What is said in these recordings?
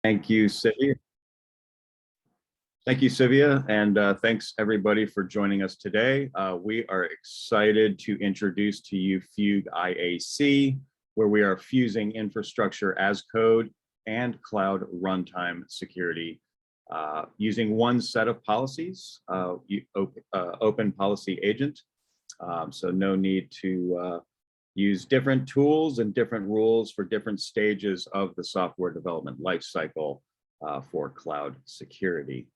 Thank you, Sylvia. Thank you, Sylvia, and thanks everybody for joining us today. We are excited to introduce to you Fugue IaC, where we are fusing infrastructure as code and cloud runtime security using one set of policies, open policy agent. So no need to use different tools and different rules for different stages of the software development lifecycle for cloud security.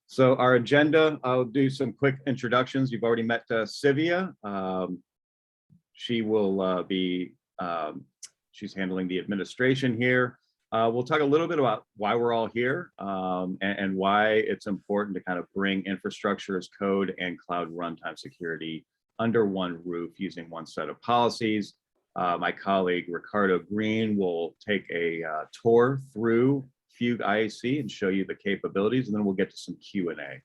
So our agenda, I'll do some quick introductions. You've already met Sylvia. She will she's handling the administration here. We'll talk a little bit about why we're all here and why it's important to kind of bring infrastructure as code and cloud runtime security under one roof using one set of policies. My colleague Ricardo Green will take a tour through Fugue IaC and show you the capabilities, and then we'll get to some Q&A.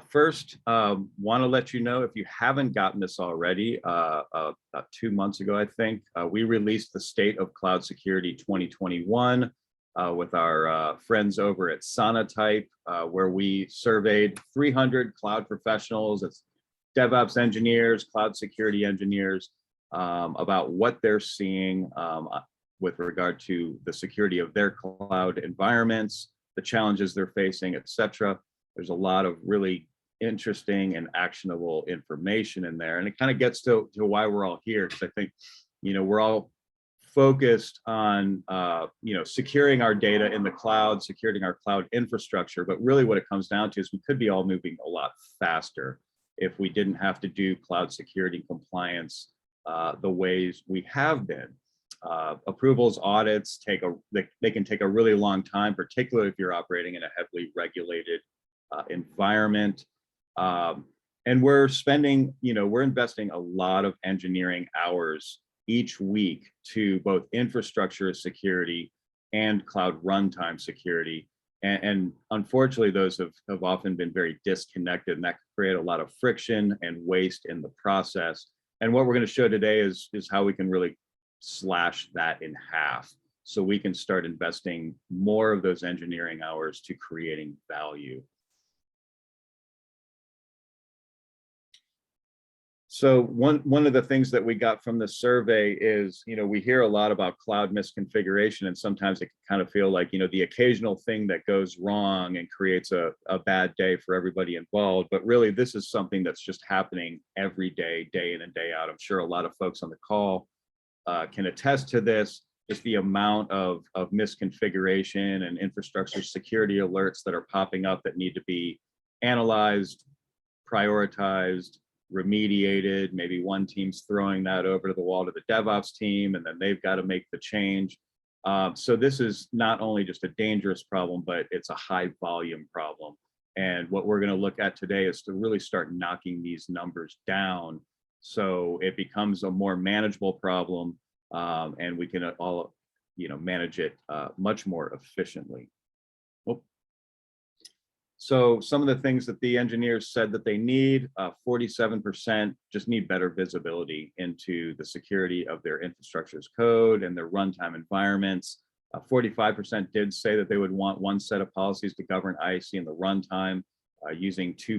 First, want to let you know, if you haven't gotten this already, about 2 months ago, I think, we released the State of Cloud Security 2021 with our friends over at Sonatype, where we surveyed 300 cloud professionals, it's Devops engineers, cloud security engineers, about what they're seeing with regard to the security of their cloud environments, the challenges they're facing, etc. There's a lot of really interesting and actionable information in there. And it kind of gets to why we're all here, because I think, we're all focused on, securing our data in the cloud, securing our cloud infrastructure. But really what it comes down to is we could be all moving a lot faster if we didn't have to do cloud security compliance the ways we have been. Approvals, audits they can take a really long time, particularly if you're operating in a heavily regulated environment. And we're spending, we're investing a lot of engineering hours each week to both infrastructure security and cloud runtime security. And unfortunately, those have often been very disconnected, and that can create a lot of friction and waste in the process. And what we're going to show today is how we can really slash that in half, so we can start investing more of those engineering hours to creating value. So one of the things that we got from the survey is, we hear a lot about cloud misconfiguration, and sometimes it can kind of feel like, the occasional thing that goes wrong and creates a bad day for everybody involved. But really, this is something that's just happening every day, day in and day out. I'm sure a lot of folks on the call can attest to this, is the amount of misconfiguration and infrastructure security alerts that are popping up that need to be analyzed, prioritized, remediated. Maybe one team's throwing that over to the wall to the DevOps team, and then they've got to make the change. So this is not only just a dangerous problem, but it's a high volume problem. And what we're going to look at today is to really start knocking these numbers down, so it becomes a more manageable problem, and we can all, manage it much more efficiently. So some of the things that the engineers said that they need, 47% just need better visibility into the security of their infrastructure as code and their runtime environments. 45% did say that they would want one set of policies to govern IaC in the runtime. Using two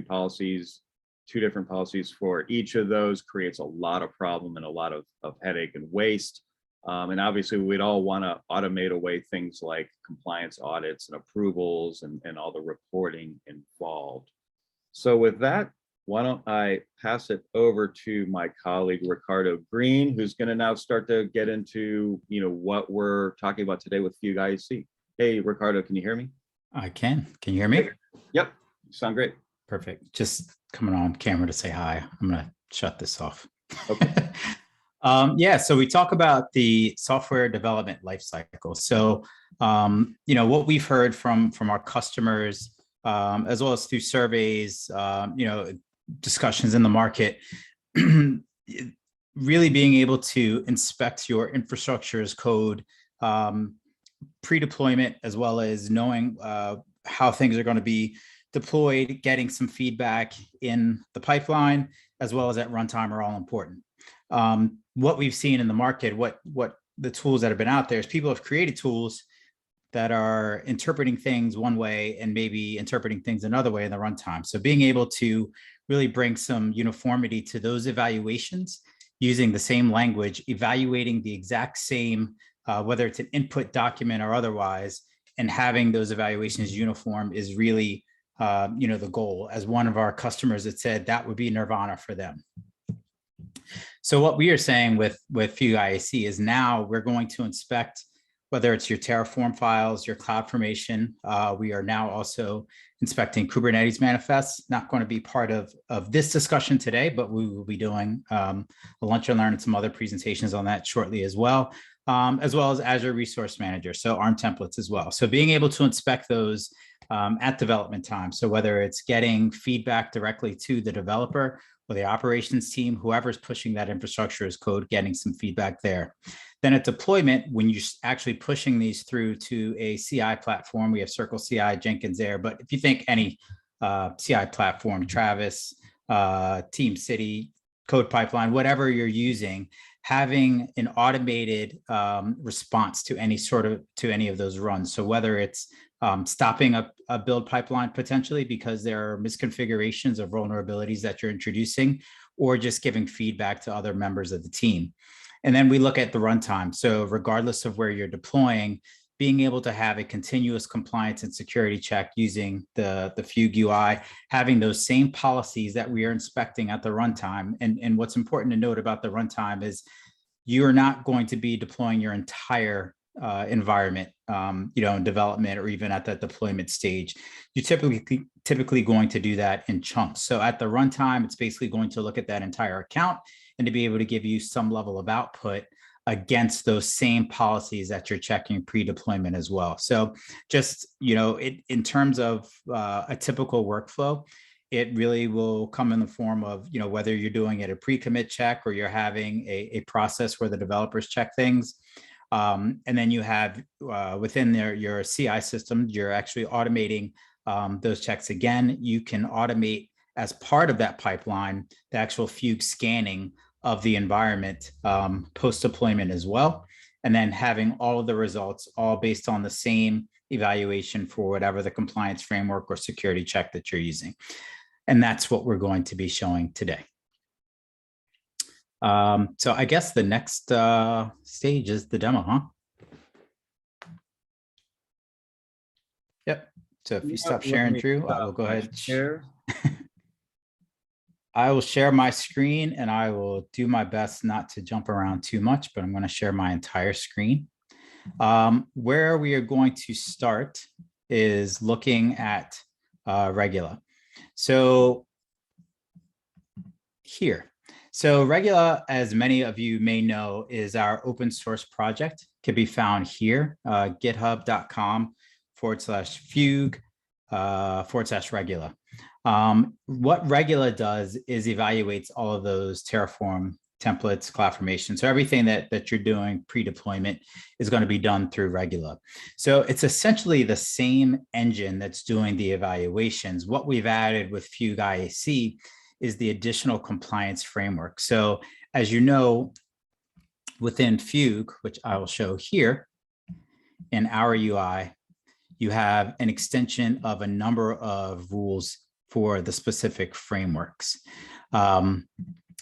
different policies for each of those creates a lot of problem and a lot of headache and waste. And obviously we'd all want to automate away things like compliance audits and approvals and all the reporting involved. So with that, why don't I pass it over to my colleague Ricardo Green, who's going to now start to get into what we're talking about today with Fugue IaC. Hey Ricardo, can you hear me? I can. Can you hear me? Yep, you sound great. Perfect. Just coming on camera to say hi. I'm going to shut this off. Okay. Yeah, so we talk about the software development lifecycle. So, what we've heard from our customers, as well as through surveys, discussions in the market, really being able to inspect your infrastructure as code, pre-deployment, as well as knowing how things are going to be deployed, getting some feedback in the pipeline, as well as at runtime, are all important. What we've seen in the market, what the tools that have been out there is people have created tools that are interpreting things one way and maybe interpreting things another way in the runtime. So being able to really bring some uniformity to those evaluations using the same language, evaluating the exact same, whether it's an input document or otherwise, and having those evaluations uniform is really, the goal. As one of our customers had said, that would be nirvana for them. So what we are saying with Fugue IaC is now we're going to inspect whether it's your Terraform files, your CloudFormation. We are now also inspecting Kubernetes Manifest. Not going to be part of this discussion today, but we will be doing a lunch and learn and some other presentations on that shortly as well as Azure Resource Manager, so ARM templates as well. So being able to inspect those at development time. So whether it's getting feedback directly to the developer or the operations team, whoever's pushing that infrastructure as code, getting some feedback there. Then at deployment, when you're actually pushing these through to a CI platform, we have Circle CI, Jenkins there. But if you think any CI platform, Travis, Team City, Code Pipeline, whatever you're using, having an automated response to any of those runs. So whether it's stopping a build pipeline potentially because there are misconfigurations or vulnerabilities that you're introducing, or just giving feedback to other members of the team. And then we look at the runtime. So regardless of where you're deploying, being able to have a continuous compliance and security check using the Fugue UI, having those same policies that we are inspecting at the runtime. And what's important to note about the runtime is you're not going to be deploying your entire environment, in development or even at that deployment stage. You're typically going to do that in chunks. So at the runtime, it's basically going to look at that entire account and to be able to give you some level of output against those same policies that you're checking pre-deployment as well. So just, in terms of a typical workflow, it really will come in the form of, whether you're doing it a pre-commit check or you're having a process where the developers check things. And then you have within your CI system, you're actually automating those checks again. You can automate as part of that pipeline, the actual Fugue scanning of the environment post-deployment as well. And then having all of the results all based on the same evaluation for whatever the compliance framework or security check that you're using. And that's what we're going to be showing today. So I guess the next stage is the demo, huh? Yep. So if you stop sharing, Drew, I will go ahead and share. I will share my screen and I will do my best not to jump around too much, but I'm going to share my entire screen. Where we are going to start is looking at Regula. So here. So Regula, as many of you may know, is our open source project. It can be found here, github.com/fugue/Regula. What Regula does is evaluates all of those Terraform templates, CloudFormation. So everything that you're doing pre-deployment is going to be done through Regula. So it's essentially the same engine that's doing the evaluations. What we've added with Fugue IaC is the additional compliance framework. So as you know, within Fugue, which I will show here in our UI, you have an extension of a number of rules for the specific frameworks. And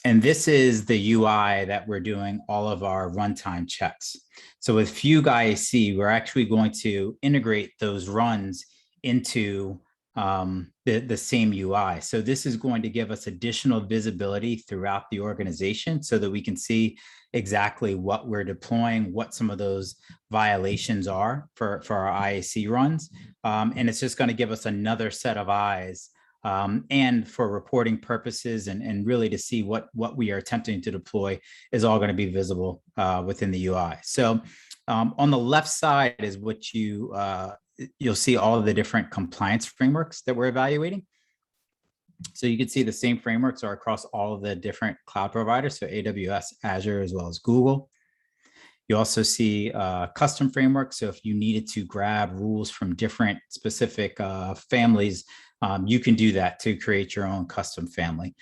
this is the UI that we're doing all of our runtime checks. So with Fugue IaC, we're actually going to integrate those runs into the same UI. So this is going to give us additional visibility throughout the organization so that we can see exactly what we're deploying, what some of those violations are for our IaC runs. And it's just going to give us another set of eyes and for reporting purposes and really to see what we are attempting to deploy is all going to be visible within the UI. So on the left side is what you'll see all of the different compliance frameworks that we're evaluating. So you can see the same frameworks are across all of the different cloud providers, so AWS, Azure, as well as Google. You also see custom frameworks. So if you needed to grab rules from different specific families, you can do that to create your own custom family.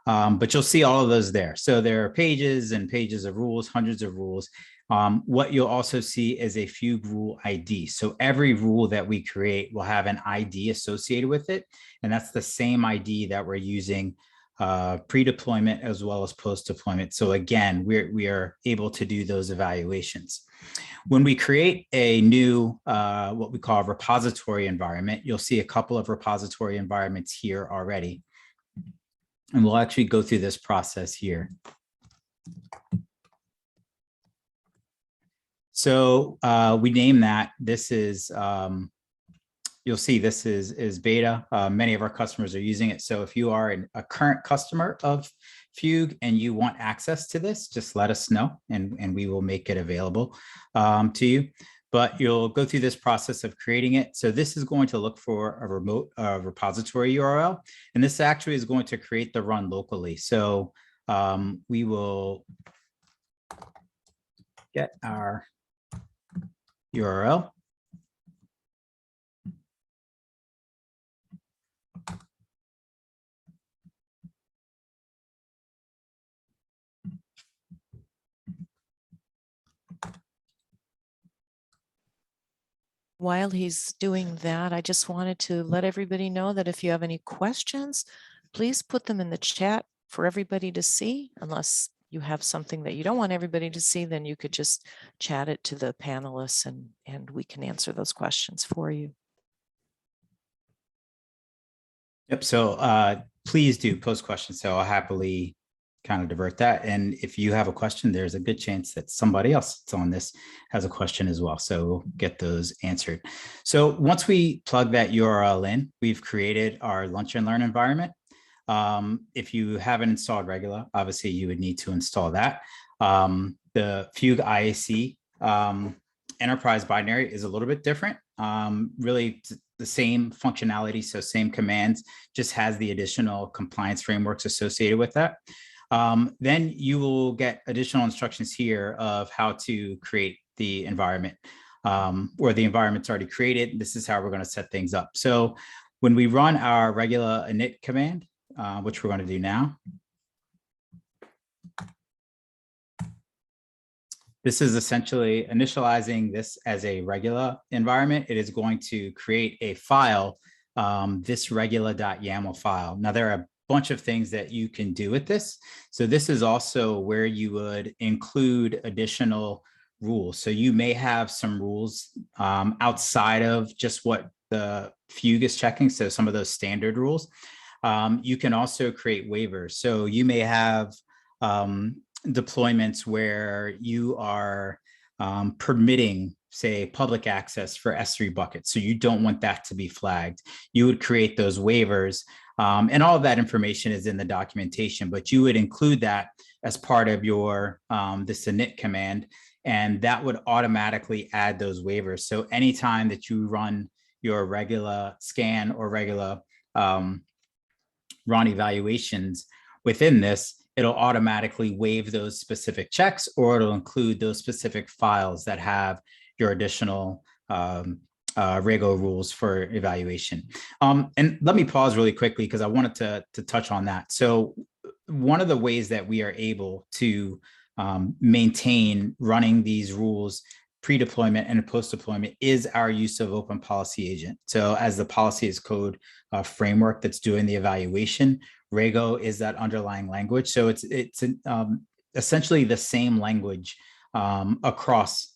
But you'll see all of those there. So there are pages and pages of rules, hundreds of rules. What you'll also see is a Fugue rule ID. So every rule that we create will have an ID associated with it. And that's the same ID that we're using pre-deployment as well as post-deployment. So again, we are able to do those evaluations. When we create a new, what we call a repository environment, you'll see a couple of repository environments here already. And we'll actually go through this process here. So we name that. This is, you'll see this is beta. Many of our customers are using it. So if you are a current customer of Fugue and you want access to this, just let us know and we will make it available to you. But you'll go through this process of creating it. So this is going to look for a remote repository URL. And this actually is going to create the run locally. So we will get our URL. While he's doing that, I just wanted to let everybody know that if you have any questions, please put them in the chat for everybody to see. Unless you have something that you don't want everybody to see, then you could just chat it to the panelists and we can answer those questions for you. Yep. So please do post questions. So I'll happily kind of divert that. And if you have a question, there's a good chance that somebody else that's on this has a question as well. So we'll get those answered. So once we plug that URL in, we've created our Lunch and Learn environment. If you haven't installed Regula, obviously you would need to install that. The Fugue IaC enterprise binary is a little bit different. Really the same functionality, so same commands, just has the additional compliance frameworks associated with that. Then you will get additional instructions here of how to create the environment, or the environment's already created. This is how we're going to set things up. So when we run our Regula init command, which we're going to do now, this is essentially initializing this as a Regula environment. It is going to create a file, this regula.yaml file. Now, there are a bunch of things that you can do with this. So this is also where you would include additional rules. So you may have some rules outside of just what the Fugue is checking. So some of those standard rules. You can also create waivers. So you may have deployments where you are permitting, say, public access for S3 buckets. So you don't want that to be flagged. You would create those waivers. And all of that information is in the documentation, but you would include that as part of your this init command, and that would automatically add those waivers. So anytime that you run your Regula scan or Regula run evaluations within this, it'll automatically waive those specific checks, or it'll include those specific files that have your additional Rego rules for evaluation. And let me pause really quickly because I wanted to touch on that. So one of the ways that we are able to maintain running these rules pre-deployment and post-deployment is our use of Open Policy Agent. So as the policy as code framework that's doing the evaluation, Rego is that underlying language. So it's essentially the same language across,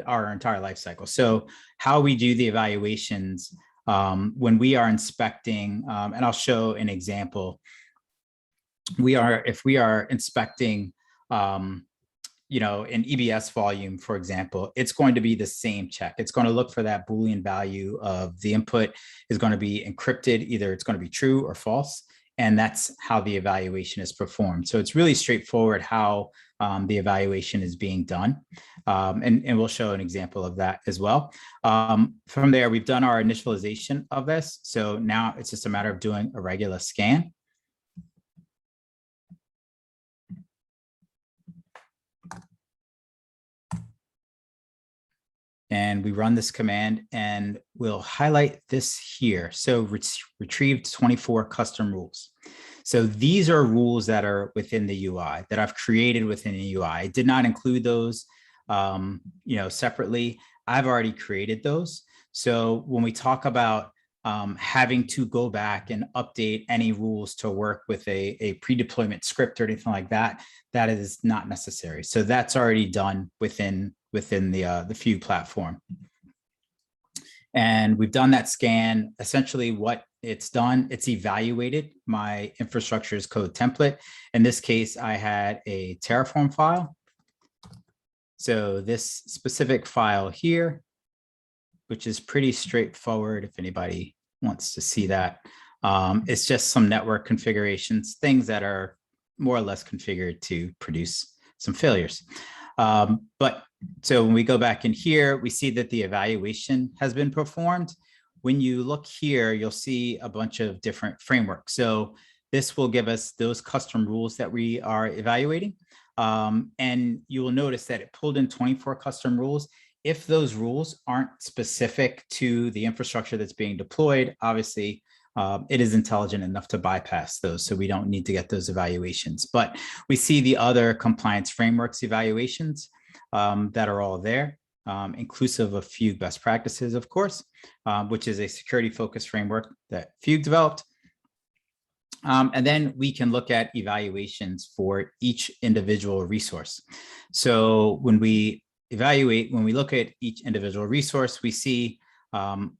our entire life cycle. So how we do the evaluations when we are inspecting, and I'll show an example. If we are inspecting, an EBS volume, for example, it's going to be the same check. It's going to look for that Boolean value of the input is going to be encrypted. Either it's going to be true or false. And that's how the evaluation is performed. So it's really straightforward how the evaluation is being done. And we'll show an example of that as well. From there, we've done our initialization of this. So now it's just a matter of doing a Regula scan. And we run this command and we'll highlight this here. So retrieved 24 custom rules. So these are rules that are within the UI that I've created within the UI. I did not include those separately. I've already created those. So when we talk about having to go back and update any rules to work with a pre-deployment script or anything like that, that is not necessary. So that's already done within the Fugue platform. And we've done that scan. Essentially what it's done, it's evaluated my infrastructure as code template. In this case, I had a Terraform file. So this specific file here, which is pretty straightforward if anybody wants to see that. It's just some network configurations, things that are more or less configured to produce some failures. But so when we go back in here, we see that the evaluation has been performed. When you look here, you'll see a bunch of different frameworks. So this will give us those custom rules that we are evaluating. And you will notice that it pulled in 24 custom rules. If those rules aren't specific to the infrastructure that's being deployed, obviously, it is intelligent enough to bypass those. So we don't need to get those evaluations. But we see the other compliance frameworks evaluations that are all there, inclusive of Fugue best practices, of course, which is a security-focused framework that Fugue developed. And then we can look at evaluations for each individual resource. So when we evaluate, when we look at each individual resource, we see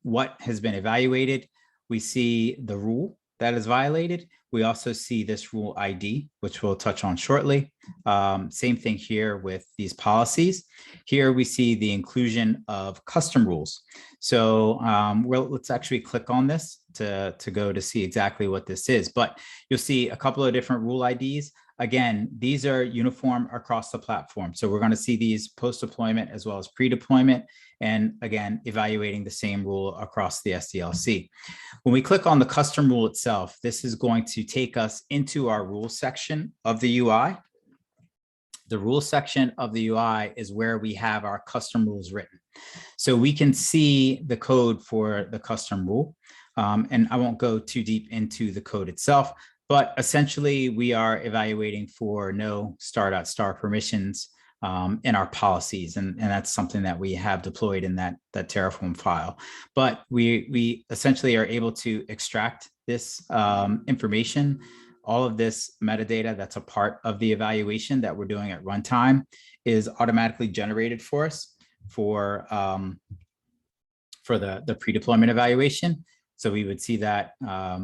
what has been evaluated. We see the rule that is violated. We also see this rule ID, which we'll touch on shortly. Same thing here with these policies. Here we see the inclusion of custom rules. So let's actually click on this to go to see exactly what this is. But you'll see a couple of different rule IDs. Again, these are uniform across the platform. So we're going to see these post-deployment as well as pre-deployment. And again, evaluating the same rule across the SDLC. When we click on the custom rule itself, this is going to take us into our rules section of the UI. The rules section of the UI is where we have our custom rules written. So we can see the code for the custom rule. And I won't go too deep into the code itself, but essentially we are evaluating for no star.star permissions in our policies. And that's something that we have deployed in that Terraform file. But we essentially are able to extract this information. All of this metadata that's a part of the evaluation that we're doing at runtime is automatically generated for us for the pre-deployment evaluation. So we would see that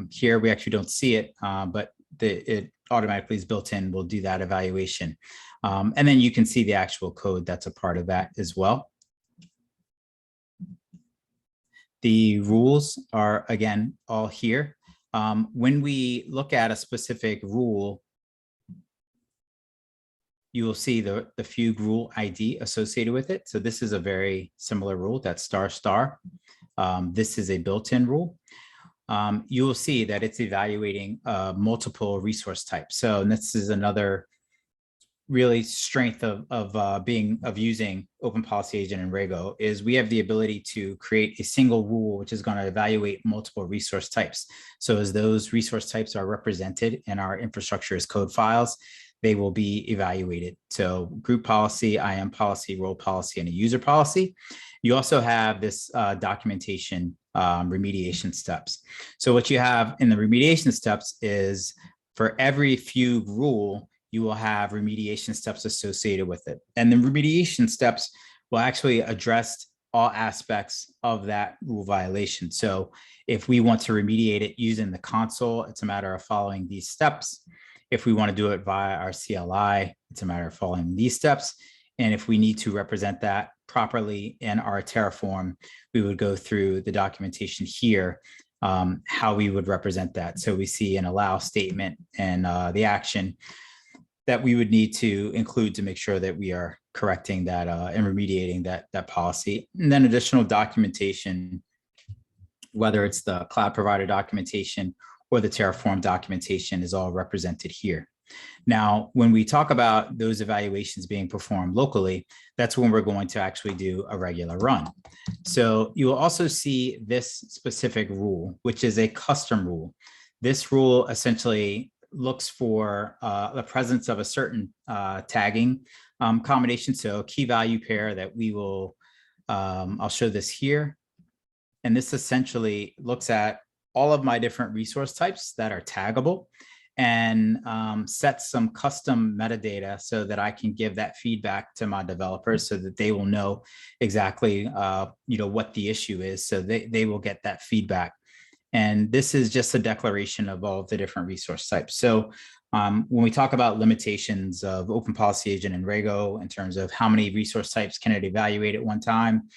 here. We actually don't see it, but it automatically is built in. We'll do that evaluation. And then you can see the actual code that's a part of that as well. The rules are, again, all here. When we look at a specific rule, you will see the Fugue rule ID associated with it. So this is a very similar rule, that's ***. This is a built-in rule. You will see that it's evaluating multiple resource types. So this is another really strength of using Open Policy Agent and Rego is we have the ability to create a single rule, which is going to evaluate multiple resource types. So as those resource types are represented in our infrastructure as code files, they will be evaluated. So group policy, IAM policy, role policy, and a user policy. You also have this documentation remediation steps. So what you have in the remediation steps is for every Fugue rule, you will have remediation steps associated with it. And the remediation steps will actually address all aspects of that rule violation. So if we want to remediate it using the console, it's a matter of following these steps. If we want to do it via our CLI, it's a matter of following these steps. And if we need to represent that properly in our Terraform, we would go through the documentation here, how we would represent that. So we see an allow statement and the action that we would need to include to make sure that we are correcting that and remediating that policy. And then additional documentation, whether it's the cloud provider documentation or the Terraform documentation, is all represented here. Now, when we talk about those evaluations being performed locally, that's when we're going to actually do a regular run. So you will also see this specific rule, which is a custom rule. This rule essentially looks for the presence of a certain tagging combination. So key value pair that we will, I'll show this here. And this essentially looks at all of my different resource types that are taggable and sets some custom metadata so that I can give that feedback to my developers so that they will know exactly what the issue is. So they will get that feedback. And this is just a declaration of all of the different resource types. So when we talk about limitations of Open Policy Agent and Rego in terms of how many resource types can it evaluate at one time,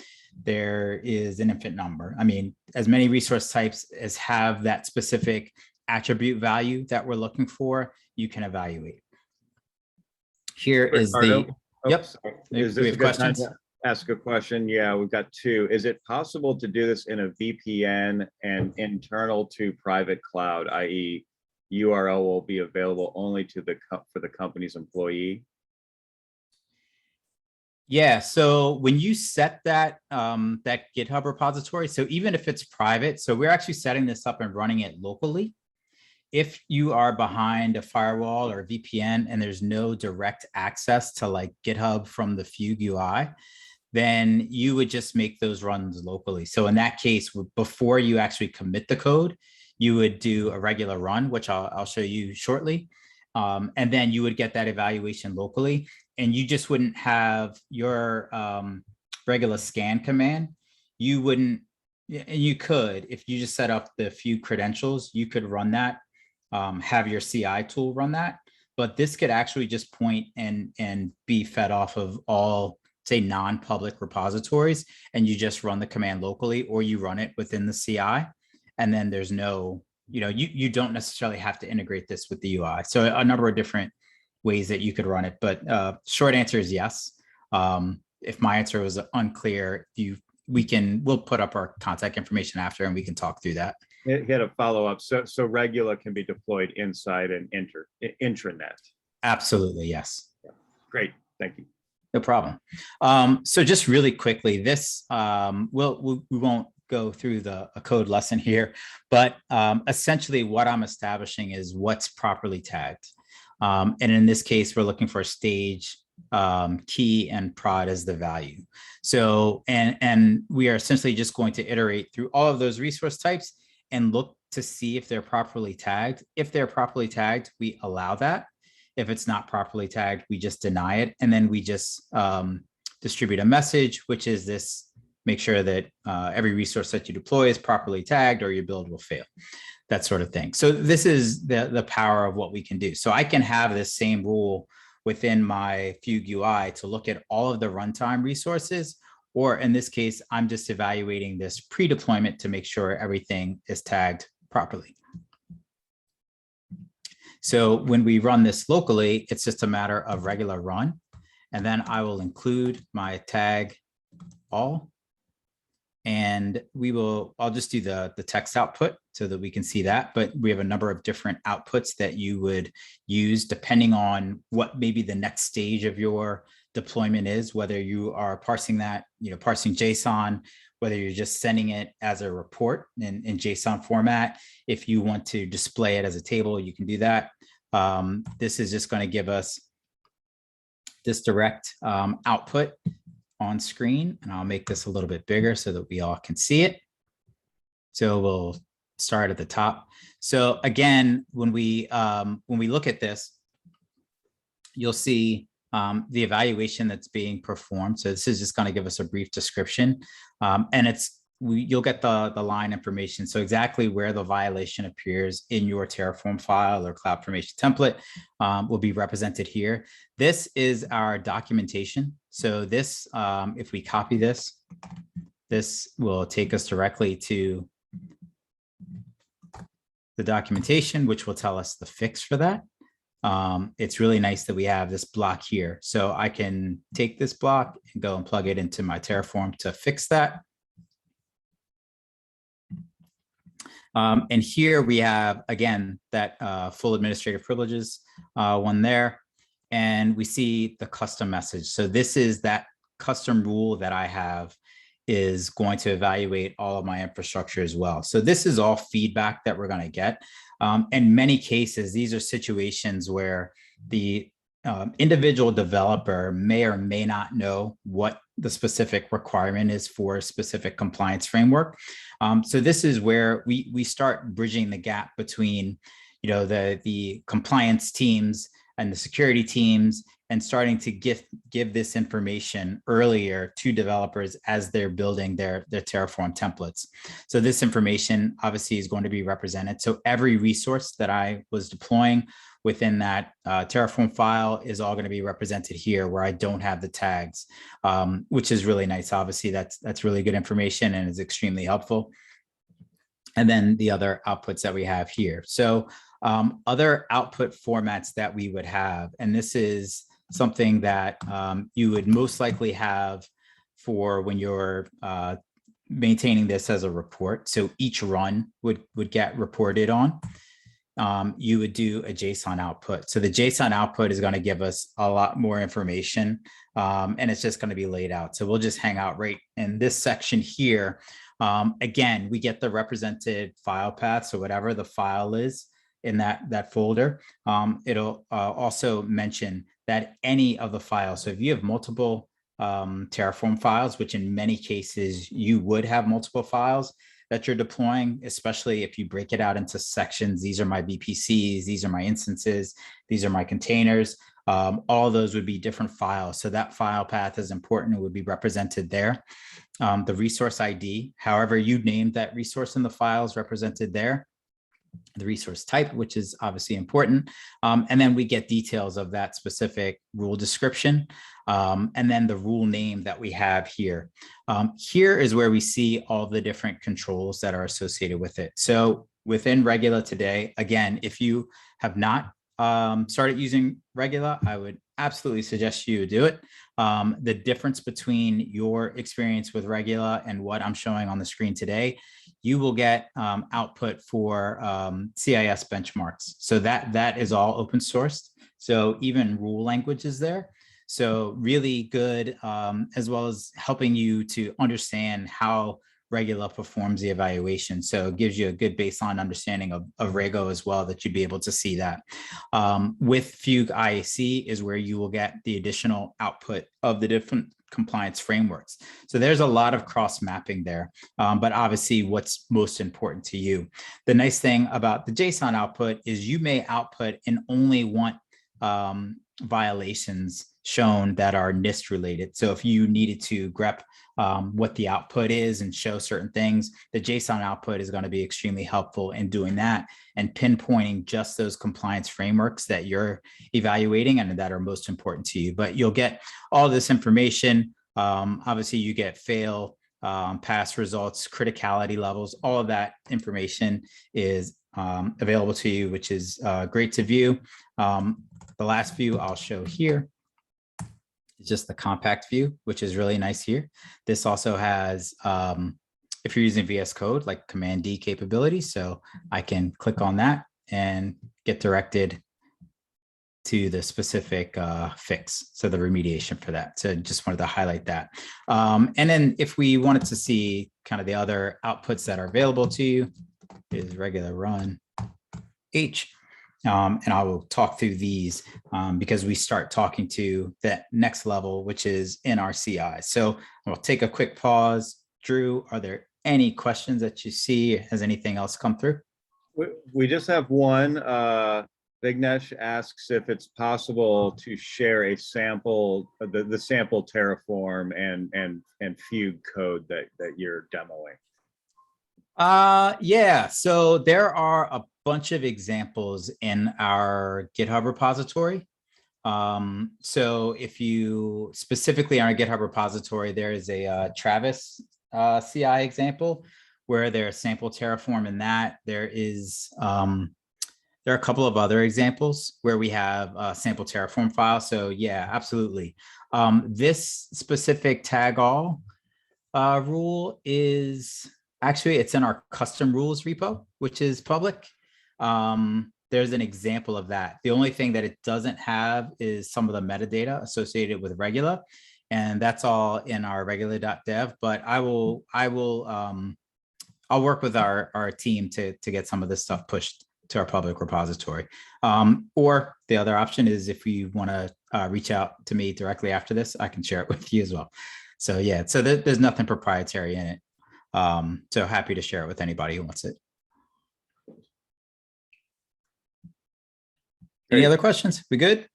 there is an infinite number. I mean, as many resource types as have that specific attribute value that we're looking for, you can evaluate. Here is the, yep. Is this a good time to ask a question? Yeah, we've got two. Is it possible to do this in a VPN and internal to private cloud, i.e. URL will be available only to for the company's employee? Yeah, so when you set that that GitHub repository, so even if it's private, so we're actually setting this up and running it locally. If you are behind a firewall or a VPN and there's no direct access to like GitHub from the Fugue UI, then you would just make those runs locally. So in that case, before you actually commit the code, you would do a regular run, which I'll show you shortly. And then you would get that evaluation locally, and you just wouldn't have your regular scan command. You wouldn't, and you could, if you just set up the few credentials, you could run that, have your CI tool run that, but this could actually just point and be fed off of all, say, non-public repositories, and you just run the command locally, or you run it within the CI, and then there's no, you don't necessarily have to integrate this with the UI. So a number of different ways that you could run it, but short answer is yes. If my answer was unclear, we'll put up our contact information after and we can talk through that. Hit a follow-up. So Regula can be deployed inside an intranet. Absolutely, yes. Great, thank you. No problem. So just really quickly, this we won't go through a code lesson here, but essentially what I'm establishing is what's properly tagged. And in this case, we're looking for stage, key, and prod as the value. So, and we are essentially just going to iterate through all of those resource types and look to see if they're properly tagged. If they're properly tagged, we allow that. If it's not properly tagged, we just deny it. And then we just distribute a message, which is this: make sure that every resource that you deploy is properly tagged or your build will fail, that sort of thing. So this is the power of what we can do. So I can have this same rule within my Fugue UI to look at all of the runtime resources, or in this case, I'm just evaluating this pre-deployment to make sure everything is tagged properly. So when we run this locally, it's just a matter of regular run. And then I will include my tag all. And I'll just do the text output so that we can see that, but we have a number of different outputs that you would use depending on what maybe the next stage of your deployment is, whether you are parsing that, parsing JSON, whether you're just sending it as a report in JSON format. If you want to display it as a table, you can do that. This is just going to give us this direct output on screen, and I'll make this a little bit bigger so that we all can see it. So we'll start at the top. So again, when we look at this, you'll see the evaluation that's being performed. So this is just going to give us a brief description, and you'll get the line information. So exactly where the violation appears in your Terraform file or CloudFormation template will be represented here. This is our documentation. So this, if we copy this, this will take us directly to the documentation, which will tell us the fix for that. It's really nice that we have this block here. So I can take this block and go and plug it into my Terraform to fix that. And here we have, again, that full administrative privileges one there. And we see the custom message. So this is that custom rule that I have is going to evaluate all of my infrastructure as well. So this is all feedback that we're going to get. In many cases, these are situations where the individual developer may or may not know what the specific requirement is for a specific compliance framework. So this is where we start bridging the gap between, you know, the compliance teams and the security teams, and starting to give this information earlier to developers as they're building their Terraform templates. So this information obviously is going to be represented. So every resource that I was deploying within that Terraform file is all going to be represented here, where I don't have the tags, which is really nice. Obviously, that's really good information and is extremely helpful. And then the other outputs that we have here. So other output formats that we would have, and this is something that you would most likely have for when you're maintaining this as a report. So each run would get reported on. You would do a JSON output. So the JSON output is going to give us a lot more information, and it's just going to be laid out. So we'll just hang out right in this section here. Again, we get the represented file path. So whatever the file is in that folder, it'll also mention that any of the files. So if you have multiple Terraform files, which in many cases you would have multiple files that you're deploying, especially if you break it out into sections. These are my VPCs, these are my instances, these are my containers. All those would be different files. So that file path is important. It would be represented there. The resource ID, however you named that resource in the file, is represented there. The resource type, which is obviously important. And then we get details of that specific rule description. And then the rule name that we have here. Here is where we see all the different controls that are associated with it. So within Regula today, again, if you have not started using Regula, I would absolutely suggest you do it. The difference between your experience with Regula and what I'm showing on the screen today, you will get output for CIS benchmarks. So that is all open sourced. So even rule language is there. So really good, as well as helping you to understand how Regula performs the evaluation. So it gives you a good baseline understanding of Rego as well, that you'd be able to see that. With Fugue IaC is where you will get the additional output of the different compliance frameworks. So there's a lot of cross mapping there, but obviously what's most important to you. The nice thing about the JSON output is you may output and only want violations shown that are NIST related. So if you needed to grep what the output is and show certain things, the JSON output is going to be extremely helpful in doing that and pinpointing just those compliance frameworks that you're evaluating and that are most important to you. But you'll get all this information. Obviously, you get fail, pass results, criticality levels. All of that information is available to you, which is great to view. The last view I'll show here is just the compact view, which is really nice here. This also has, if you're using VS Code, like Command D capability. So I can click on that and get directed to the specific fix. So the remediation for that. So just wanted to highlight that. And then if we wanted to see kind of the other outputs that are available to you, is regular run H. And I will talk through these because we start talking to that next level, which is in our CI. So I'll take a quick pause. Drew, are there any questions that you see? Has anything else come through? We just have one. Vignesh asks if it's possible to share a sample, the sample Terraform and Fugue code that you're demoing. Yeah, so there are a bunch of examples in our GitHub repository. So if you specifically on our GitHub repository, there is a Travis CI example where there's sample Terraform in that. There is there are a couple of other examples where we have a sample Terraform file. So yeah, absolutely. This specific tag all rule is actually, it's in our custom rules repo, which is public. There's an example of that. The only thing that it doesn't have is some of the metadata associated with Regula, and that's all in our regula.dev. But I'll work with our team to get some of this stuff pushed our public repository. Or the other option is if you want to reach out to me directly after this, I can share it with you as well. So yeah, so there's nothing proprietary in it. So happy to share it with anybody who wants it. Any Great. other questions? We good?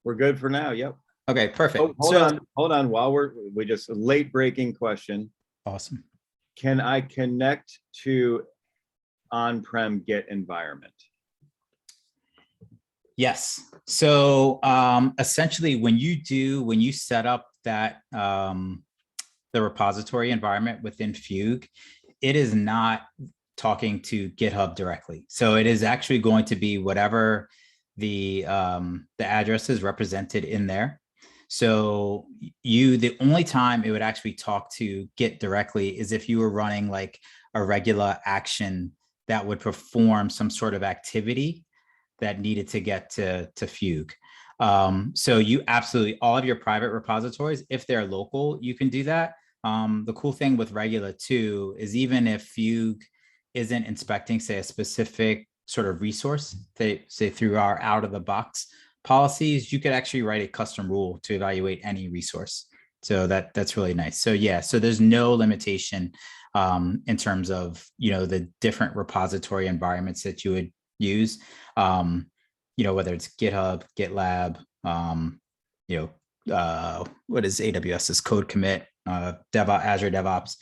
We're good for now. Yep. Okay, perfect. Oh, hold on. While we just a late breaking question. Awesome. Can I connect to on-prem Git environment? Yes. So essentially, when you set up that the repository environment within Fugue, it is not talking to GitHub directly. So it is actually going to be whatever the address is represented in there. So the only time it would actually talk to Git directly is if you were running like a Regula action that would perform some sort of activity that needed to get to Fugue. So you absolutely, all of your private repositories, if they're local, you can do that. The cool thing with Regula too is even if Fugue isn't inspecting, say, a specific sort of resource, say through our out-of-the-box policies, you could actually write a custom rule to evaluate any resource. So that's really nice. So yeah, so there's no limitation in terms of, the different repository environments that you would use, whether it's GitHub, GitLab, what is AWS's code commit, Azure DevOps,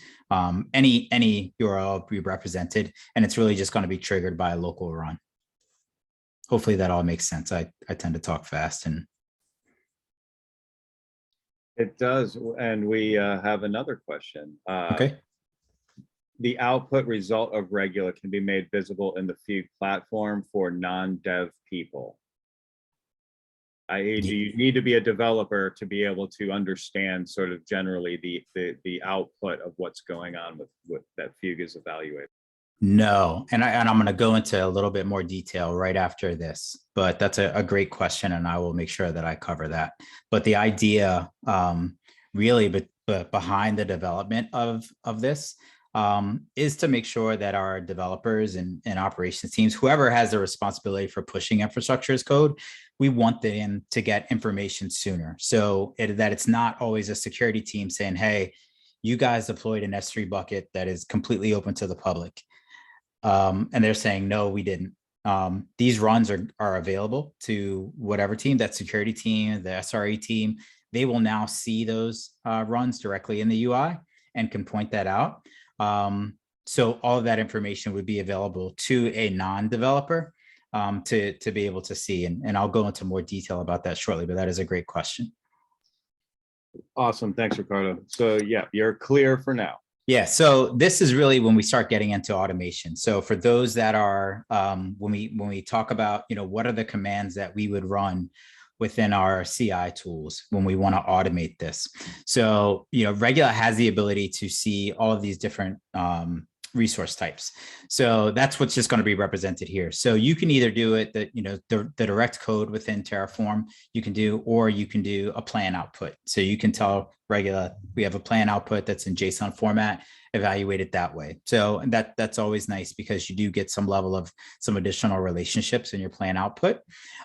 any URL will be represented, and it's really just going to be triggered by a local run. Hopefully that all makes sense. I tend to talk fast and. It does, and we have another question. Okay. The output result of Regula can be made visible in the Fugue platform for non-dev people. Do you need to be a developer to be able to understand sort of generally the output of what's going on with that Fugue is evaluating? No, and I'm going to go into a little bit more detail right after this, but that's a great question, and I will make sure that I cover that. But the idea really but behind the development of this is to make sure that our developers and operations teams, whoever has the responsibility for pushing infrastructure as code, we want them to get information sooner. So that it's not always a security team saying, hey, you guys deployed an S3 bucket that is completely open to the public. And they're saying, no, we didn't. These runs are available to whatever team, that security team, the SRE team. They will now see those runs directly in the UI and can point that out. So all of that information would be available to a non-developer to be able to see. And I'll go into more detail about that shortly, but that is a great question. Awesome. Thanks, Ricardo. So yeah, you're clear for now. Yeah, so this is really when we start getting into automation. So for those that are, when we talk about, what are the commands that we would run within our CI tools when we want to automate this. So, Regula has the ability to see all of these different resource types. So that's what's just going to be represented here. So you can either do it the direct code within Terraform you can do, or you can do a plan output. So you can tell Regula, we have a plan output that's in JSON format, evaluate it that way. So that's always nice because you do get some level of some additional relationships in your plan output.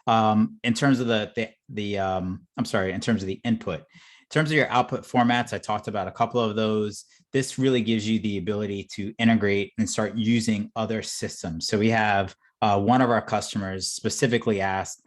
In terms of in terms of the input, in terms of your output formats, I talked about a couple of those. This really gives you the ability to integrate and start using other systems. So we have one of our customers specifically asked,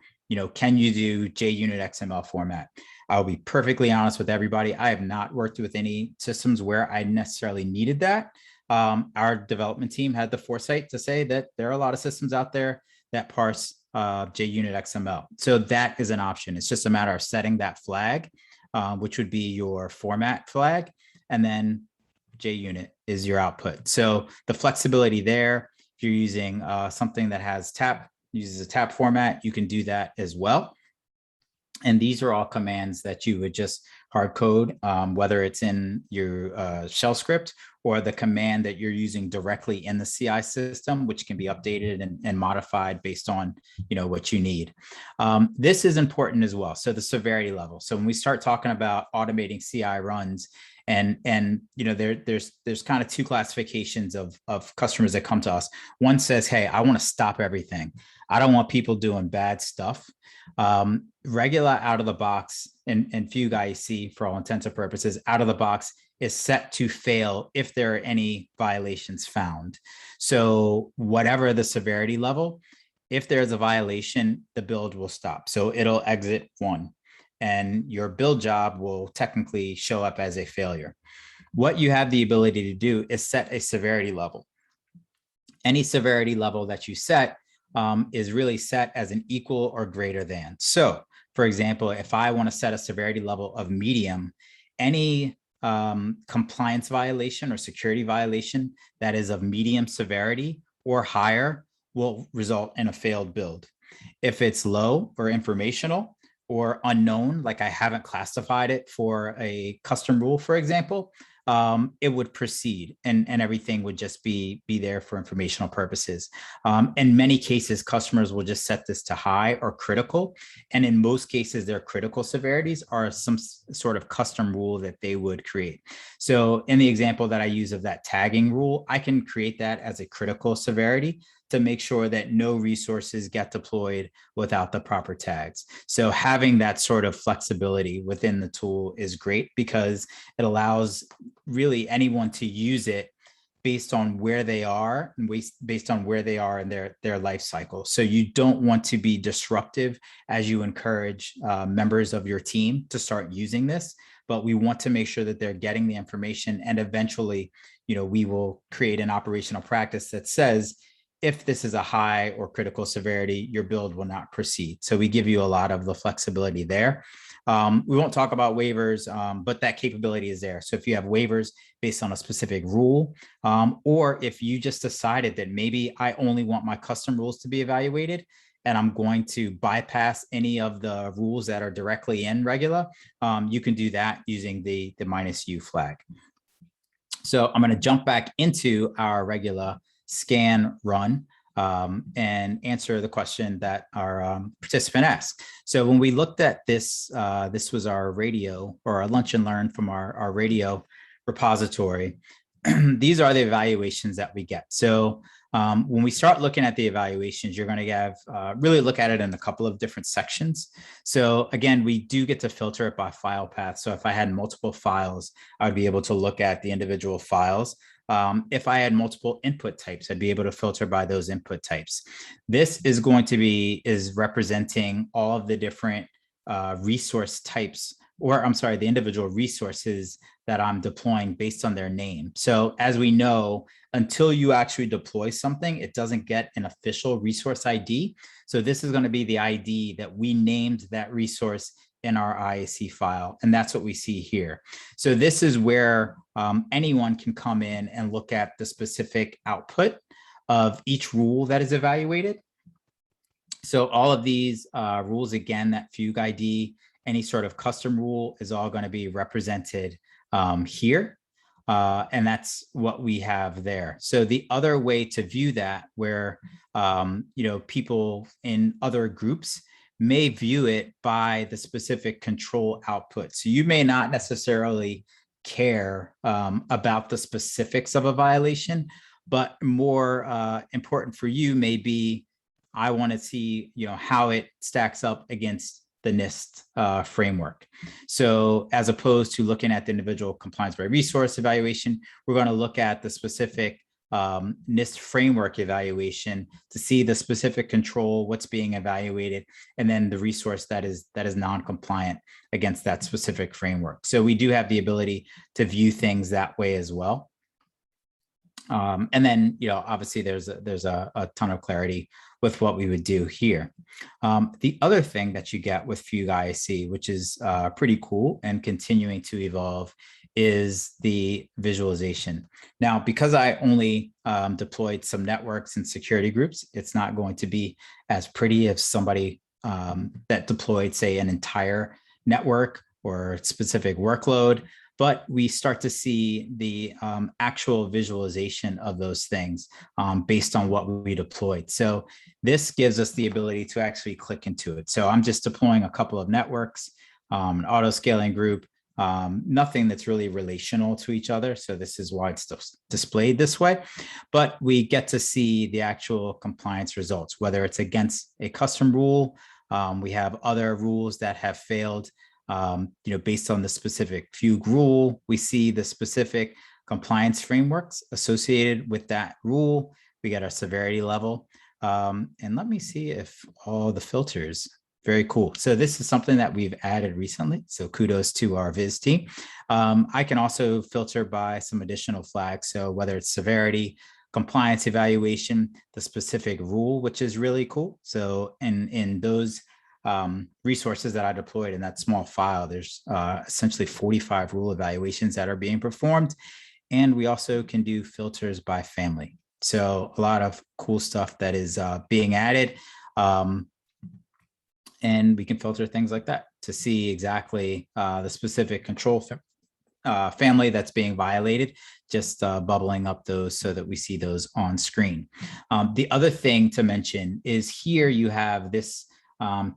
can you do JUnit XML format? I'll be perfectly honest with everybody. I have not worked with any systems where I necessarily needed that. Our development team had the foresight to say that there are a lot of systems out there that parse JUnit XML. So that is an option. It's just a matter of setting that flag, which would be your format flag, and then JUnit is your output. So the flexibility there, if you're using something that uses a tap format, you can do that as well. And these are all commands that you would just hard code, whether it's in your shell script or the command that you're using directly in the CI system, which can be updated and modified based on what you need. This is important as well. So the severity level. So when we start talking about automating CI runs, And there's kind of two classifications of customers that come to us. One says, hey, I want to stop everything. I don't want people doing bad stuff. Regula out of the box and Fugue IaC, for all intents and purposes, out of the box is set to fail if there are any violations found. So whatever the severity level, if there's a violation, the build will stop. So it'll exit 1, and your build job will technically show up as a failure. What you have the ability to do is set a severity level. Any severity level that you set is really set as an equal or greater than. So, for example, if I want to set a severity level of medium, any compliance violation or security violation that is of medium severity or higher will result in a failed build. If it's low or informational or unknown, like I haven't classified it for a custom rule, for example, it would proceed and everything would just be there for informational purposes. In many cases, customers will just set this to high or critical. And in most cases, their critical severities are some sort of custom rule that they would create. So in the example that I use of that tagging rule, I can create that as a critical severity to make sure that no resources get deployed without the proper tags. So having that sort of flexibility within the tool is great because it allows really anyone to use it based on where they are and based on where they are in their life cycle. So you don't want to be disruptive as you encourage members of your team to start using this, but we want to make sure that they're getting the information, and eventually, we will create an operational practice that says, if this is a high or critical severity, your build will not proceed. So we give you a lot of the flexibility there. We won't talk about waivers, but that capability is there. So if you have waivers based on a specific rule, or if you just decided that maybe I only want my custom rules to be evaluated, and I'm going to bypass any of the rules that are directly in Regula, you can do that using the -u flag. So I'm going to jump back into our Regula scan run and answer the question that our participant asked. So when we looked at this, this was our radio or our lunch and learn from our radio repository. These are the evaluations that we get. So when we start looking at the evaluations, you're going to have really look at it in a couple of different sections. So again, we do get to filter it by file path. So if I had multiple files, I'd be able to look at the individual files. If I had multiple input types, I'd be able to filter by those input types. This is going to is representing all of the different resource types, or I'm sorry, the individual resources that I'm deploying based on their name. So as we know, until you actually deploy something, it doesn't get an official resource ID. So this is going to be the ID that we named that resource in our IaC file. And that's what we see here. So this is where anyone can come in and look at the specific output of each rule that is evaluated. So all of these rules, again, that Fugue ID, any sort of custom rule is all going to be represented here. And that's what we have there. So the other way to view that, where people in other groups may view it by the specific control output. So you may not necessarily care about the specifics of a violation, but more important for you may be, I want to see how it stacks up against the NIST framework. So as opposed to looking at the individual compliance by resource evaluation, we're going to look at the specific NIST framework evaluation to see the specific control, what's being evaluated, and then the resource that is non-compliant against that specific framework. So we do have the ability to view things that way as well. And then, obviously there's a ton of clarity with what we would do here. The other thing that you get with Fugue IaC, which is pretty cool and continuing to evolve, is the visualization. Now, because I only deployed some networks and security groups, it's not going to be as pretty as somebody that deployed, say, an entire network or specific workload, but we start to see the actual visualization of those things based on what we deployed. So this gives us the ability to actually click into it. So I'm just deploying a couple of networks, an auto scaling group, nothing that's really relational to each other. So this is why it's displayed this way, but we get to see the actual compliance results, whether it's against a custom rule. We have other rules that have failed, based on the specific Fugue rule. We see the specific compliance frameworks associated with that rule. We get our severity level. And let me see if all the filters, very cool. So this is something that we've added recently. So kudos to our Viz team. I can also filter by some additional flags. So whether it's severity, compliance evaluation, the specific rule, which is really cool. So in those resources that I deployed in that small file, there's essentially 45 rule evaluations that are being performed. And we also can do filters by family. So a lot of cool stuff that is being added. And we can filter things like that to see exactly the specific control family that's being violated, just bubbling up those so that we see those on screen. The other thing to mention is here you have this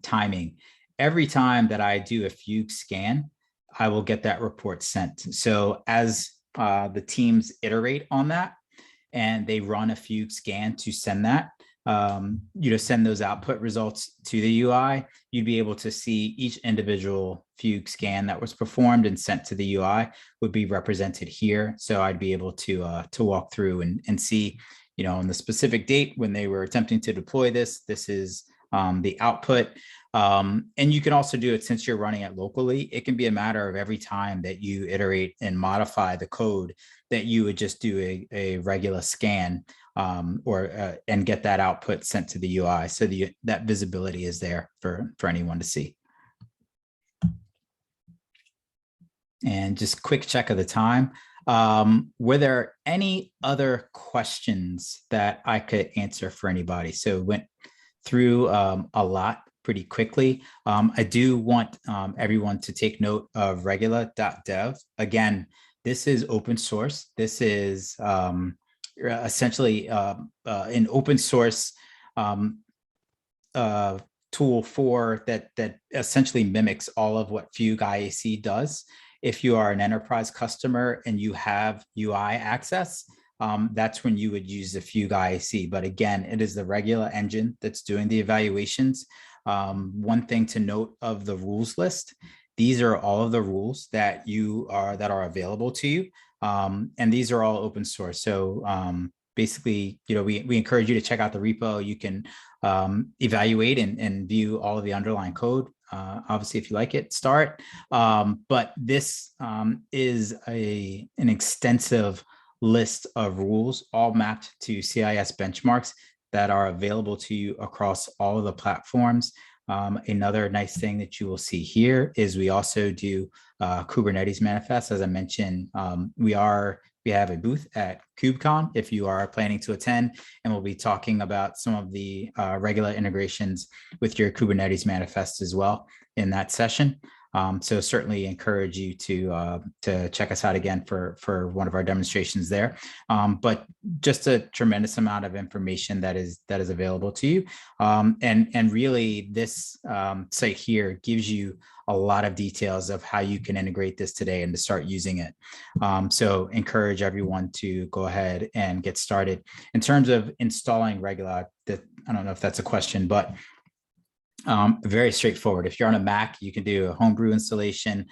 timing. Every time that I do a Fugue scan, I will get that report sent. So as the teams iterate on that and they run a Fugue scan to send that, send those output results to the UI, you'd be able to see each individual Fugue scan that was performed and sent to the UI would be represented here. So I'd be able to walk through and see, on the specific date when they were attempting to deploy this is the output. And you can also do it since you're running it locally. It can be a matter of every time that you iterate and modify the code that you would just do a regular scan and get that output sent to the UI. So that visibility is there for anyone to see. And just quick check of the time. Were there any other questions that I could answer for anybody? So went through a lot pretty quickly. I do want everyone to take note of regula.dev. Again, this is open source. This is essentially an open source tool for that essentially mimics all of what Fugue IaC does. If you are an enterprise customer and you have UI access, that's when you would use the Fugue IaC. But again, it is the Regula engine that's doing the evaluations. One thing to note of the rules list, these are all of the rules that are available to you. And these are all open source. So basically, we encourage you to check out the repo. You can evaluate and view all of the underlying code. Obviously, if you like it, start. But this is an extensive list of rules, all mapped to CIS benchmarks that are available to you across all of the platforms. Another nice thing that you will see here is we also do Kubernetes Manifest. As I mentioned, we have a booth at KubeCon if you are planning to attend, and we'll be talking about some of the regular integrations with your Kubernetes Manifest as well in that session. So certainly encourage you to check us out again for one of our demonstrations there. But just a tremendous amount of information that is available to you. And really this site here gives you a lot of details of how you can integrate this today and to start using it. So encourage everyone to go ahead and get started. In terms of installing Regula, I don't know if that's a question, but very straightforward. If you're on a Mac, you can do a homebrew installation.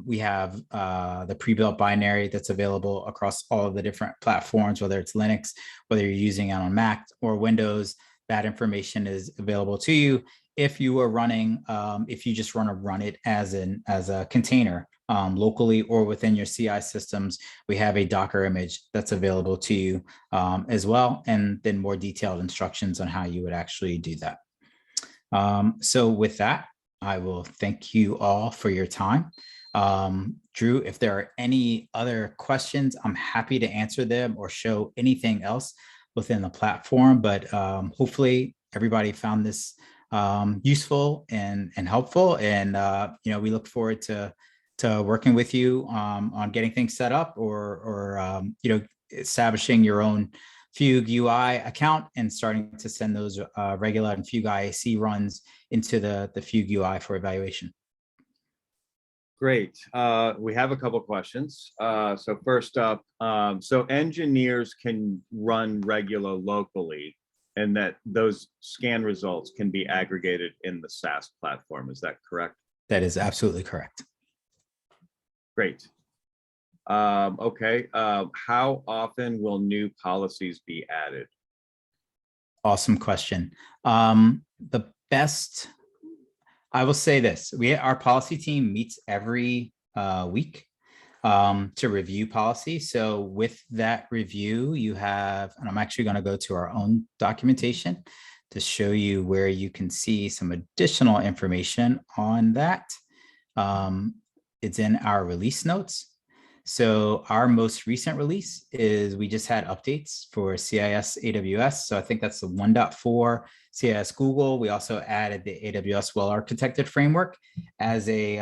We have the pre-built binary that's available across all of the different platforms, whether it's Linux, whether you're using it on Mac or Windows, that information is available to you. If you are running, if you just want to run it as a container locally or within your CI systems, we have a Docker image that's available to you as well, and then more detailed instructions on how you would actually do that. So with that, I will thank you all for your time. Drew, if there are any other questions, I'm happy to answer them or show anything else within the platform, but hopefully everybody found this useful and helpful. And, we look forward to working with you on getting things set up or establishing your own Fugue UI account and starting to send those Regula and Fugue IaC runs into the Fugue UI for evaluation. Great. We have a couple questions. So first up, so engineers can run Regula locally, and that those scan results can be aggregated in the SaaS platform. Is that correct? That is absolutely correct. Great. Okay. How often will new policies be added? Awesome question. The best, I will say this, our policy team meets every week to review policy. So with that review, you have, and I'm actually going to go to our own documentation to show you where you can see some additional information on that. It's in our release notes. So our most recent release is we just had updates for CIS AWS. So I think that's the 1.4 CIS Google. We also added the AWS well-architected framework as a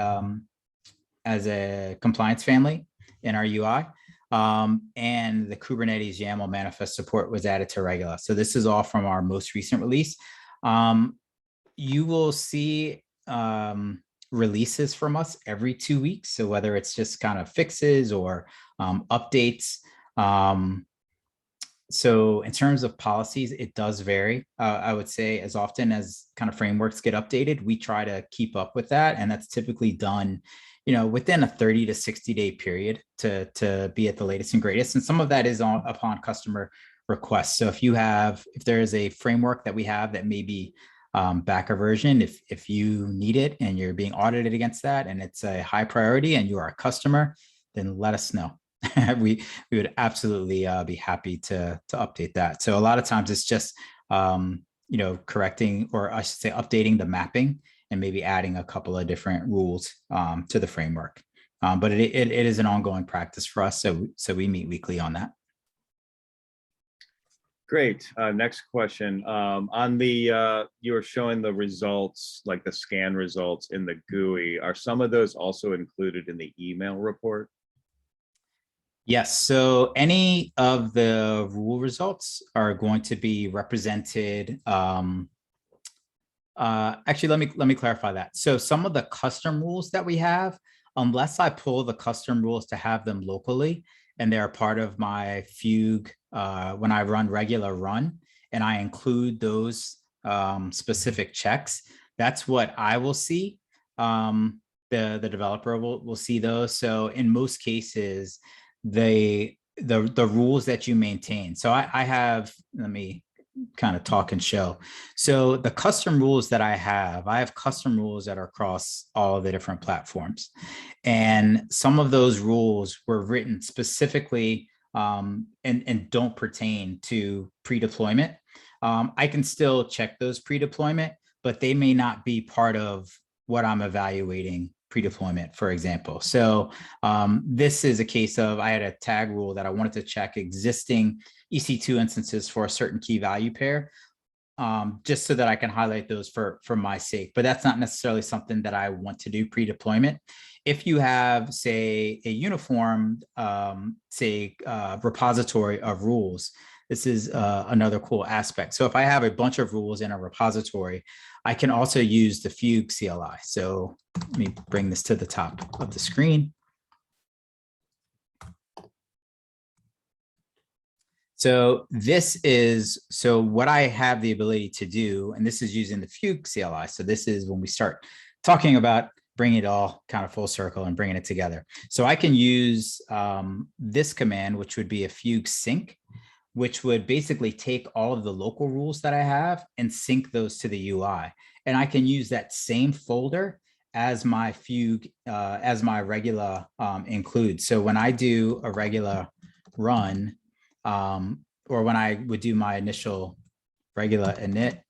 compliance family in our UI. And the Kubernetes YAML manifest support was added to Regula. So this is all from our most recent release. You will see releases from us every 2 weeks. So whether it's just kind of fixes or updates. So in terms of policies, it does vary. I would say as often as kind of frameworks get updated, we try to keep up with that. And that's typically done, within a 30 to 60 day period to be at the latest and greatest. And some of that is upon customer requests. So if there is a framework that we have that may be back a version, if you need it and you're being audited against that and it's a high priority and you are a customer, then let us know. we would absolutely be happy to update that. So a lot of times it's just correcting, or I should say updating the mapping and maybe adding a couple of different rules to the framework. But it is an ongoing practice for us. So we meet weekly on that. Great. Next question. On the, you were showing the results, like the scan results in the GUI. Are some of those also included in the email report? Yes. So any of the rule results are going to be represented. Actually, let me clarify that. So some of the custom rules that we have, unless I pull the custom rules to have them locally, and they're part of my Fugue when I run regular run, and I include those specific checks, that's what I will see. The developer will see those. So in most cases, the rules that you maintain. So I have, let me kind of talk and show. So the custom rules that I have custom rules that are across all of the different platforms. And some of those rules were written specifically and don't pertain to pre-deployment. I can still check those pre-deployment, but they may not be part of what I'm evaluating pre-deployment, for example. So this is a case of, I had a tag rule that I wanted to check existing EC2 instances for a certain key value pair, just so that I can highlight those for my sake. But that's not necessarily something that I want to do pre-deployment. If you have, say, a uniform, repository of rules, this is another cool aspect. So if I have a bunch of rules in a repository, I can also use the Fugue CLI. So let me bring this to the top of the screen. So this is, so what I have the ability to do, and this is using the Fugue CLI. So this is when we start talking about bringing it all kind of full circle and bringing it together. So I can use this command, which would be a Fugue Sync, which would basically take all of the local rules that I have and sync those to the UI. And I can use that same folder as my Fugue, as my Regula include. So when I do a Regula run, or when I would do my initial Regula init,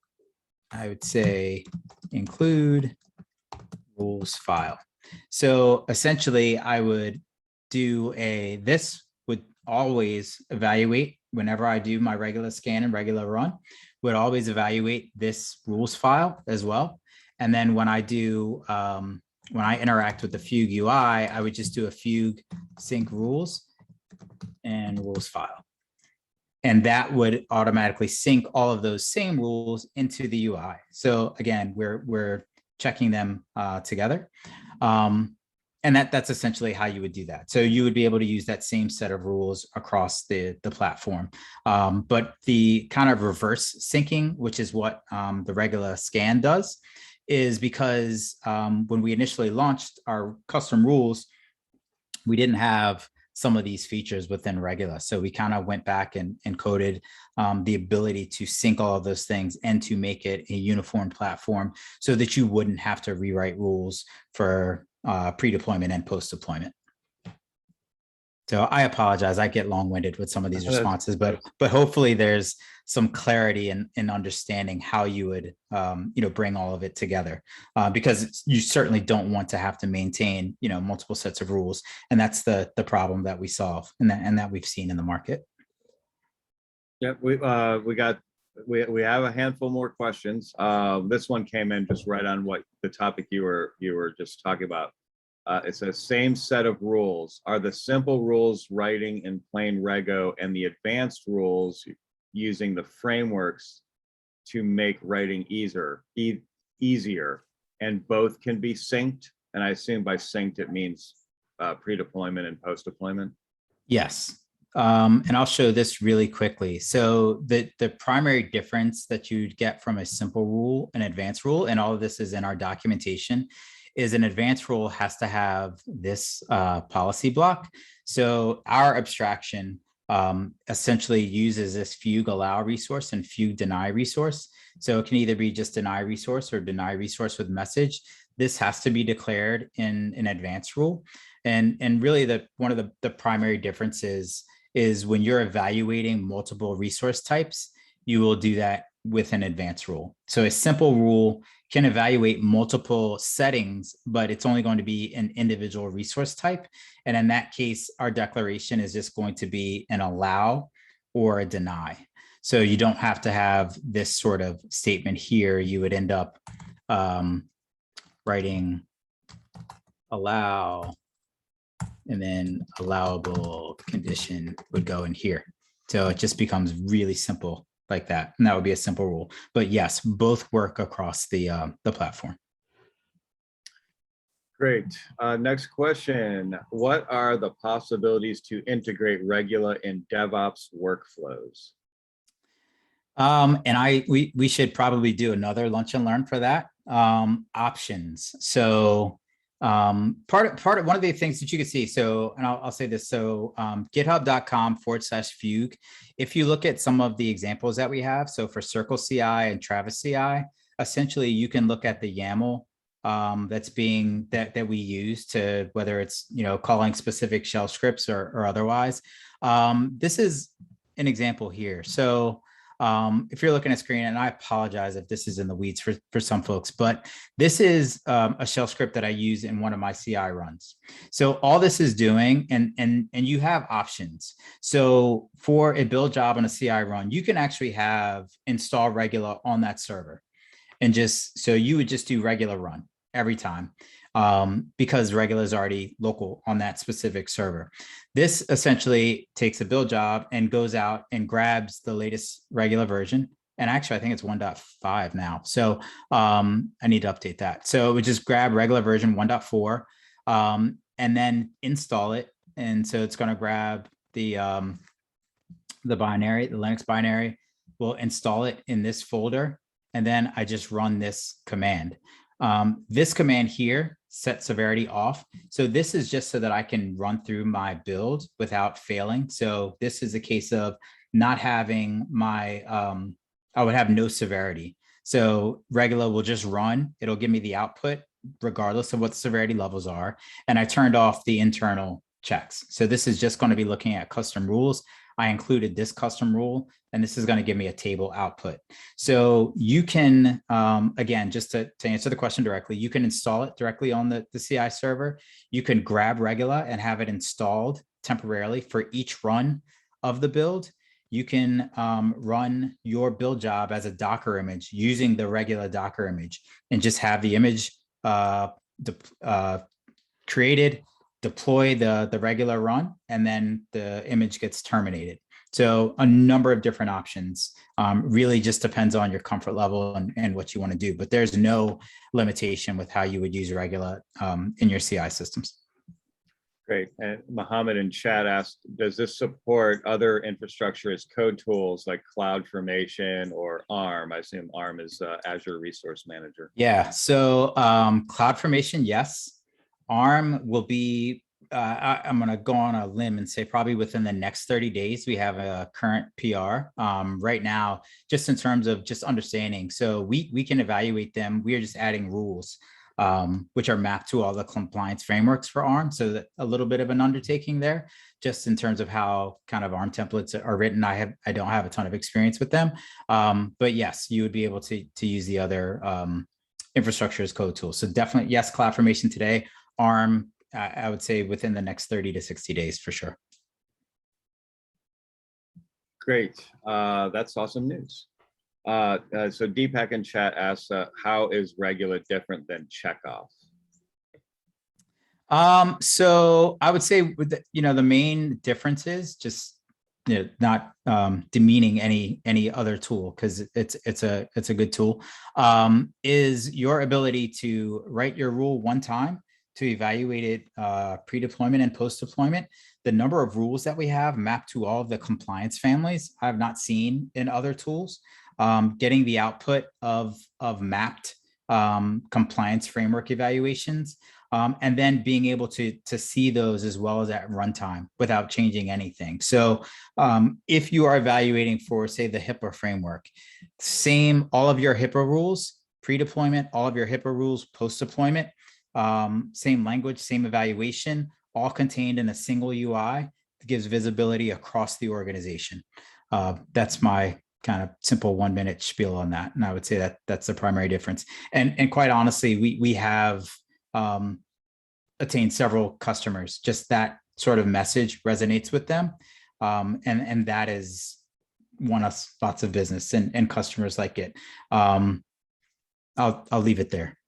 I would say include rules file. So essentially I would do this would always evaluate whenever I do my Regula scan and Regula run, would always evaluate this rules file as well. And then when I do, when I interact with the Fugue UI, I would just do a Fugue sync rules and rules file. And that would automatically sync all of those same rules into the UI. So again, we're checking them together. And that's essentially how you would do that. So you would be able to use that same set of rules across the platform. But the kind of reverse syncing, which is what the Regula scan does, is because when we initially launched our custom rules, we didn't have some of these features within Regula. So we kind of went back and coded the ability to sync all of those things and to make it a uniform platform so that you wouldn't have to rewrite rules for pre-deployment and post-deployment. So I apologize, I get long-winded with some of these responses, but hopefully there's some clarity in understanding how you would bring all of it together, because you certainly don't want to have to maintain multiple sets of rules, and that's the problem that we solve and that we've seen in the market. Yeah, we have a handful more questions. This one came in just right on what the topic you were just talking about. It says same set of rules. Are the simple rules writing in plain Rego and the advanced rules using the frameworks to make writing easier, and both can be synced? And I assume by synced it means pre-deployment and post-deployment. Yes. And I'll show this really quickly. So the primary difference that you'd get from a simple rule and advanced rule, and all of this is in our documentation, is an advanced rule has to have this policy block. So our abstraction essentially uses this Fugue allow resource and Fugue deny resource. So it can either be just deny resource or deny resource with message. This has to be declared in an advanced rule. And really one of the primary differences is when you're evaluating multiple resource types, you will do that with an advanced rule. So a simple rule can evaluate multiple settings, but it's only going to be an individual resource type. And in that case, our declaration is just going to be an allow or a deny. So you don't have to have this sort of statement here. You would end up writing allow, and then allowable condition would go in here. So it just becomes really simple like that. And that would be a simple rule. But yes, both work across the platform. Great. Next question. What are the possibilities to integrate Regula in DevOps workflows? And we should probably do another lunch and learn for that. Options. So part of one of the things that you can see, so, and I'll say this, so github.com/Fugue, if you look at some of the examples that we have, so for Circle CI and Travis CI, essentially you can look at the YAML that we use to, whether it's calling specific shell scripts or otherwise. This is an example here. So if you're looking at screen, and I apologize if this is in the weeds for some folks, but this is a shell script that I use in one of my CI runs. So all this is doing, and you have options. So for a build job on a CI run, you can actually have install Regula on that server. And so you would just do Regula run every time because Regula is already local on that specific server. This essentially takes a build job and goes out and grabs the latest Regula version. And actually, I think it's 1.5 now. So I need to update that. So we just grab Regula version 1.4 and then install it. And so it's going to grab the binary, the Linux binary. We'll install it in this folder. And then I just run this command. This command here sets severity off. So this is just so that I can run through my build without failing. So this is a case of not having my, I would have no severity. So Regula will just run. It'll give me the output regardless of what the severity levels are. And I turned off the internal checks. So this is just going to be looking at custom rules. I included this custom rule, and this is going to give me a table output. So you can, again, just to answer the question directly, you can install it directly on the CI server. You can grab Regula and have it installed temporarily for each run of the build. You can run your build job as a Docker image using the Regula Docker image and just have the image created, deploy the Regula run, and then the image gets terminated. So a number of different options, really just depends on your comfort level and what you want to do, but there's no limitation with how you would use Regula in your CI systems. Great. And Mohammed in chat asked, does this support other infrastructure as code tools like CloudFormation or ARM? I assume ARM is Azure Resource Manager. Yeah, so CloudFormation, yes. ARM will be, I'm going to go on a limb and say probably within the next 30 days, we have a current PR right now, just in terms of just understanding. So we can evaluate them. We are just adding rules, which are mapped to all the compliance frameworks for ARM. So that a little bit of an undertaking there, just in terms of how kind of ARM templates are written. I don't have a ton of experience with them, but yes, you would be able to use the other infrastructure as code tools. So definitely, yes, CloudFormation today, ARM, I would say within the next 30 to 60 days for sure. Great. That's awesome news. So Deepak in chat asks, how is Regula different than Checkoff? So I would say with the main difference is just not demeaning any other tool, because it's a good tool, is your ability to write your rule one time to evaluate it pre-deployment and post-deployment. The number of rules that we have mapped to all of the compliance families I have not seen in other tools. Getting the output of mapped compliance framework evaluations, and then being able to see those as well as at runtime without changing anything. So if you are evaluating for, say, the HIPAA framework, all of your HIPAA rules, pre-deployment, all of your HIPAA rules, post-deployment, same language, same evaluation, all contained in a single UI that gives visibility across the organization. That's my kind of simple 1-minute spiel on that. And I would say that that's the primary difference. And quite honestly, we have attained several customers. Just that sort of message resonates with them. And that is won us lots of business, and customers like it. I'll leave it there.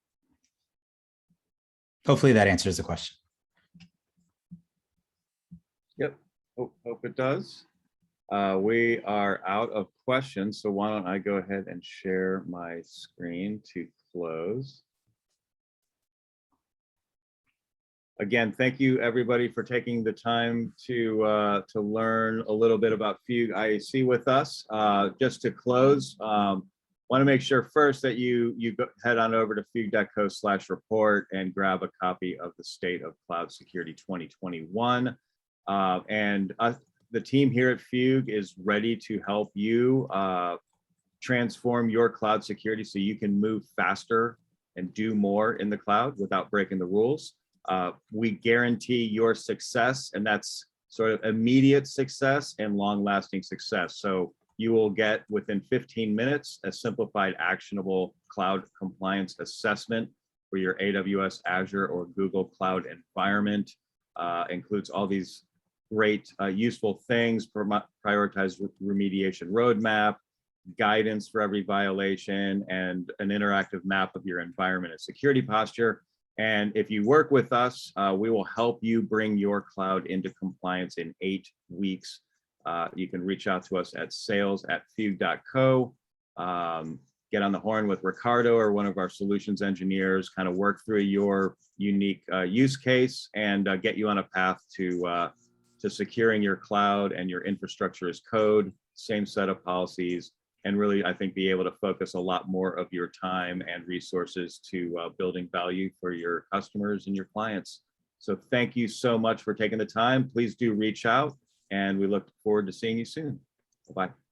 Hopefully that answers the question. Yep, hope it does. We are out of questions, so why don't I go ahead and share my screen to close. Again, thank you everybody for taking the time to learn a little bit about Fugue IaC with us. Just to close, want to make sure first that you head on over to fugue.co/report and grab a copy of the State of Cloud Security 2021. The team here at Fugue is ready to help you transform your cloud security so you can move faster and do more in the cloud without breaking the rules. We guarantee your success, and that's sort of immediate success and long-lasting success. So you will get within 15 minutes a simplified, actionable cloud compliance assessment for your AWS, Azure, or Google Cloud environment. Includes all these great useful things, prioritize remediation roadmap, guidance for every violation, and an interactive map of your environment and security posture. And if you work with us, we will help you bring your cloud into compliance in 8 weeks. You can reach out to us at sales@fugue.co. Get on the horn with Ricardo or one of our solutions engineers, kind of work through your unique use case, and get you on a path to securing your cloud and your infrastructure as code, same set of policies, and really, I think, be able to focus a lot more of your time and resources to building value for your customers and your clients. So thank you so much for taking the time. Please do reach out, and we look forward to seeing you soon. Bye-bye.